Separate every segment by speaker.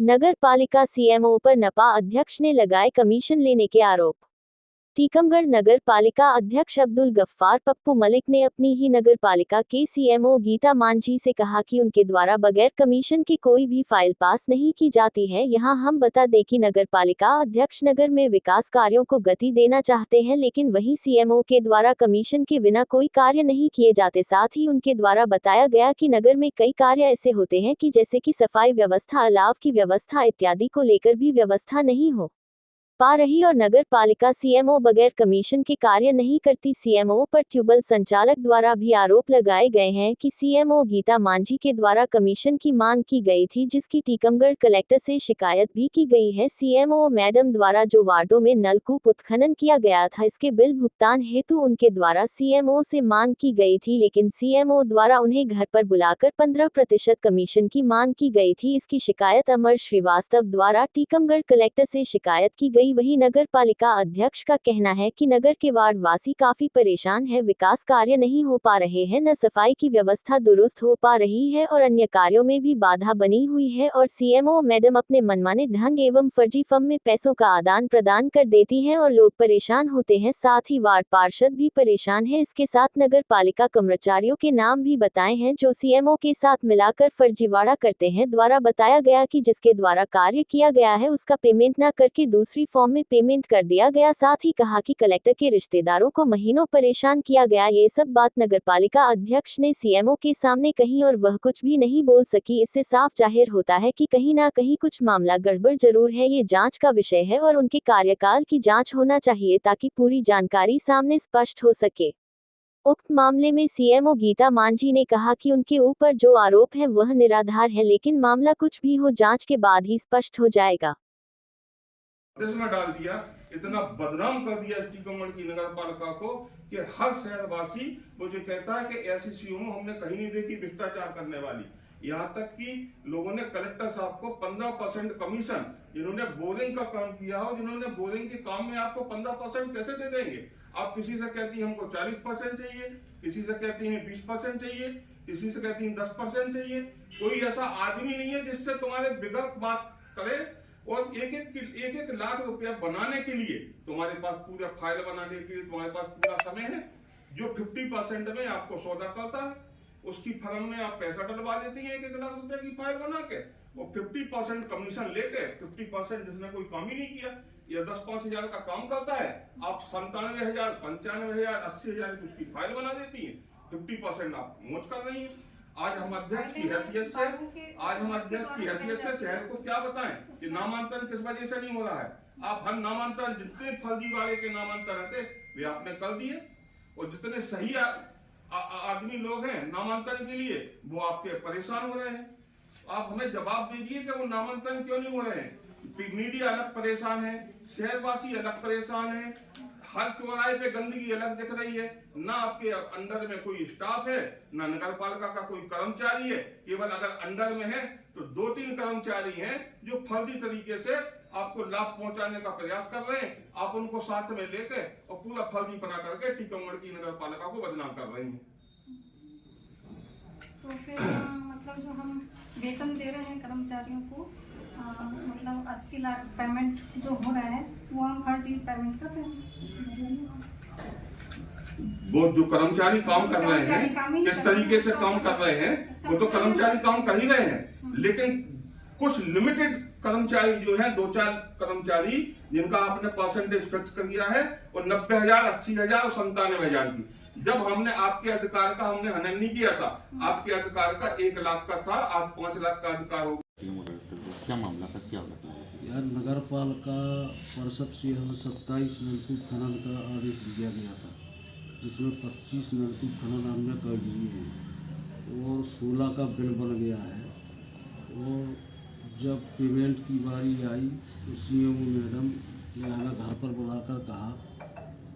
Speaker 1: नगर पालिका सीएमओ पर नपा अध्यक्ष ने लगाए कमीशन लेने के आरोप। टीकमगढ़ नगर पालिका अध्यक्ष अब्दुल गफ्फार पप्पू मलिक ने अपनी ही नगर पालिका के सीएमओ गीता मांझी से कहा कि उनके द्वारा बगैर कमीशन के कोई भी फाइल पास नहीं की जाती है। यहां हम बता दें कि नगर पालिका अध्यक्ष नगर में विकास कार्यों को गति देना चाहते हैं, लेकिन वहीं सीएमओ के द्वारा कमीशन के बिना कोई कार्य नहीं किए जाते। साथ ही उनके द्वारा बताया गया कि नगर में कई कार्य ऐसे होते हैं कि जैसे कि सफाई व्यवस्था, अलाव की व्यवस्था इत्यादि को लेकर भी व्यवस्था नहीं हो पा रही और नगर पालिका सीएमओ बगैर कमीशन के कार्य नहीं करती। सीएमओ पर ट्यूबवेल संचालक द्वारा भी आरोप लगाए गए हैं कि सीएमओ गीता मांझी के द्वारा कमीशन की मांग की गई थी, जिसकी टीकमगढ़ कलेक्टर से शिकायत भी की गई है। सीएमओ मैडम द्वारा जो वार्डों में नलकूप उत्खनन किया गया था, इसके बिल भुगतान हेतु उनके द्वारा सीएमओ से मांग की गई थी, लेकिन सीएमओ द्वारा उन्हें घर पर बुलाकर 15% कमीशन की मांग की गई थी। इसकी शिकायत अमर श्रीवास्तव द्वारा टीकमगढ़ कलेक्टर से शिकायत की गई। वहीं नगर पालिका अध्यक्ष का कहना है कि नगर के वार्ड वासी काफी परेशान है, विकास कार्य नहीं हो पा रहे हैं, न सफाई की व्यवस्था दुरुस्त हो पा रही है और अन्य कार्यों में भी बाधा बनी हुई है और सीएमओ मैडम अपने मनमाने ढंग एवं फर्जी फर्म में पैसों का आदान प्रदान कर देती हैं और लोग परेशान होते हैं। साथ ही वार्ड पार्षद भी परेशान है। इसके साथ नगर पालिका कर्मचारियों के नाम भी बताए हैं जो सीएमओ के साथ मिलाकर फर्जीवाड़ा करते हैं। द्वारा बताया गया कि जिसके द्वारा कार्य किया गया है उसका पेमेंट न करके दूसरी फॉर्म में पेमेंट कर दिया गया। साथ ही कहा कि कलेक्टर के रिश्तेदारों को महीनों परेशान किया गया। ये सब बात नगर पालिका अध्यक्ष ने सीएमओ के सामने कही और वह कुछ भी नहीं बोल सकी। इससे साफ जाहिर होता है कि कहीं ना कहीं कुछ मामला गड़बड़ जरूर है। ये जांच का विषय है और उनके कार्यकाल की जांच होना चाहिए ताकि पूरी जानकारी सामने स्पष्ट हो सके। उक्त मामले में सीएमओ गीता मांझी ने कहा कि उनके ऊपर जो आरोप है वह निराधार है, लेकिन मामला कुछ भी हो जांच के बाद ही स्पष्ट हो जाएगा।
Speaker 2: में डाल दिया, इतना बदनाम कर दिया टीकमगढ़ की नगर पालिका को कि हर शहरवासी मुझे कहता है कि ऐसी सीएमओ हमने कहीं नहीं देखी भ्रष्टाचार करने वाली। यहाँ तक कि लोगों ने कलेक्टर साहब को 15% कमीशन, जिन्होंने बोरिंग का काम किया हो, जिन्होंने बोरिंग के काम में आपको 15% कैसे दे देंगे? आप किसी से कहती हैं हमको 40% चाहिए, किसी से कहती हैं 20% चाहिए, किसी से कहती हैं 10% चाहिए। कोई ऐसा आदमी नहीं है जिससे तुम्हारे बिगड़ बात करे। और एक एक लाख रुपया बनाने के लिए तुम्हारे पास पूरा फाइल बनाने के लिए तुम्हारे पास पूरा समय है। जो 50% में आपको सौदा करता है उसकी फर्म में आप पैसा डलवा देती हैं 1 लाख रुपए की फाइल बना के, और 50% कमीशन लेके 50% जिसने कोई काम ही नहीं किया या 10-5 हजार का काम करता है, आप 97,000, 95,000, 80,000 की उसकी फाइल बना देती हैं। 50% आप मोच कर रही हैं। आज हम अध्यक्ष की हैसियत से शहर को क्या बताएं कि नामांतरण किस वजह से नहीं हो रहा है। आप हर नामांतरण, जितने फर्जीवाड़े के नामांतरण थे वे आपने कर दिए, और जितने सही आदमी लोग हैं नामांतरण के लिए वो आपके परेशान हो रहे हैं। आप हमें जवाब दीजिए कि वो नामांतरण क्यों नहीं हो रहे हैं। मीडिया अलग परेशान है, शहरवासी अलग परेशान है, हर चौराहे पे गंदगी अलग दिख रही है। ना आपके अंडर में कोई स्टाफ है, ना नगर पालिका का कोई कर्मचारी है। केवल अगर अंडर में है तो 2-3 कर्मचारी हैं जो फर्जी तरीके से आपको लाभ पहुंचाने का प्रयास कर रहे हैं। आप उनको साथ में लेकर और पूरा फर्जी बना करके टीकमगढ़ की नगर पालिका को बदनाम कर रही हैं।
Speaker 3: तो फिर मतलब जो हम वेतन दे रहे हैं कर्मचारियों को, मतलब 80 लाख पेमेंट जो हो रहा है वो हम हर चीज पेमेंट करते हैं।
Speaker 2: वो जो कर्मचारी काम कर रहे हैं, किस तरीके से काम कर रहे हैं, वो तो कर्मचारी काम कर ही रहे हैं, लेकिन कुछ लिमिटेड कर्मचारी जो है, 2-4 कर्मचारी जिनका आपने परसेंटेज फिक्स कर दिया है, और 90,000, 80,000 और 97,000 की। जब हमने आपके अधिकार का हमने हनन नहीं किया था, आपके अधिकार का 1 लाख का था, आज 5 लाख का अधिकार हो।
Speaker 4: क्या मामला था, क्या होता
Speaker 5: यार, नगर पालिका परिषद से हमें 27 नलकूप खनन का आदेश दिया गया था, जिसमें 25 नलकूप खनन हमने कर दिए हैं और 16 का बिल बन गया है। और जब पेमेंट की बारी आई तो सीएमओ मैडम ने हमें घर पर बुलाकर कहा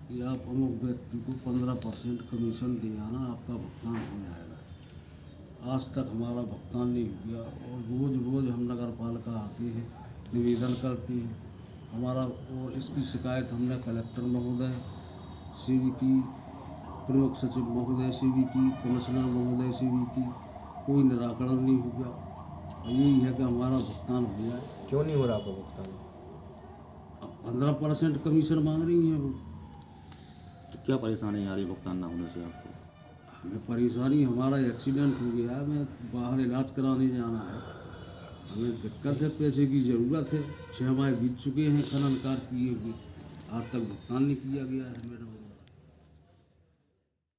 Speaker 5: कि आप अमुक व्यक्ति को 15% कमीशन दे आना, आपका भुगतान हो जाएगा। आज तक हमारा भुगतान नहीं हुआ और रोज़ हम नगर पालिका आते हैं, निवेदन करते हैं हमारा, और इसकी शिकायत हमने कलेक्टर महोदय से भी की, प्रमुख सचिव महोदय से भी की, कमिश्नर महोदय से भी की, कोई निराकरण नहीं हुआ। और यही है कि हमारा भुगतान हो जाए।
Speaker 6: क्यों नहीं हो रहा आपका भुगतान?
Speaker 5: अब 15% कमीशन मांग रही हैं वो।
Speaker 4: तो क्या परेशानी आ रही भुगतान ना होने से आपको?
Speaker 5: हमें परेशानी, हमारा एक्सीडेंट हो गया है, हमें बाहर इलाज कराने जाना है, हमें दिक्कत है, पैसे की ज़रूरत है। 6 माह बीत चुके हैं खनन कार्य किए हुए, आज तक भुगतान नहीं किया गया है मेरे को।